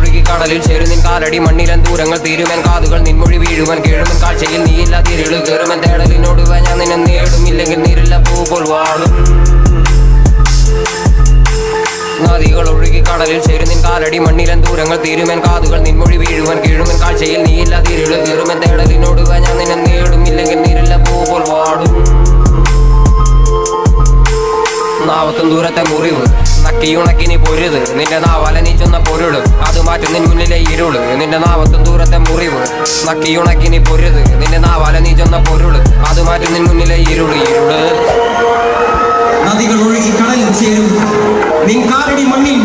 ഒഴുകി കടലിൽ ചേരും നിൻ കാലടി മണ്ണിലൻ ദൂരങ്ങൾ തീരുമൻ കാതുകൾ നിൻമൊഴി വീഴുവൻ കേഴുമൻ കാഴ്ചയിൽ നീയില്ല തിരിള് കയറുമൻ തേടലിനോട് ഞാൻ നിന്നെ നേടും ഇല്ലെങ്കിൽ നീരില്ല പൂ പോൽ വാടും നദികൾ ഒഴുകി കടലിൽ ചേരും നിൻ കാലടി മണ്ണിലൻ ദൂരങ്ങൾ തീരുമൻ കാതുകൾ നിൻമൊഴി വീഴുവൻ കീഴുമൻ കാഴ്ചയിൽ നീയില്ല തിരിള് കയറുമൻ തേടലിനോട് ഞാൻ നിന്നെ നേടും ഇല്ലെങ്കിൽ നീരില്ല പൂ പോൽ വാടും നാവത്തും ദൂരത്തെ മുറിവ് നക്കിയുണക്കി നീ പൊരുത് നിന്റെ നാവാല നീ ചെന്ന പൊരുള് അത് മാറ്റും നിൻ മുന്നിലെ ഇരുള് നിന്റെ നാവത്തും ദൂരത്തെ മുറിവ് നക്കിയുണക്കി നീ പൊരുത് നിന്റെ നാവാല നീ ചെന്ന പൊരുള് അത് മാറ്റും നിൻ മുന്നിലെ ഇരുള് നദികൾ ഒഴുകി കടലിൽ ചേരും നിൻ കാലടി മണ്ണിൽ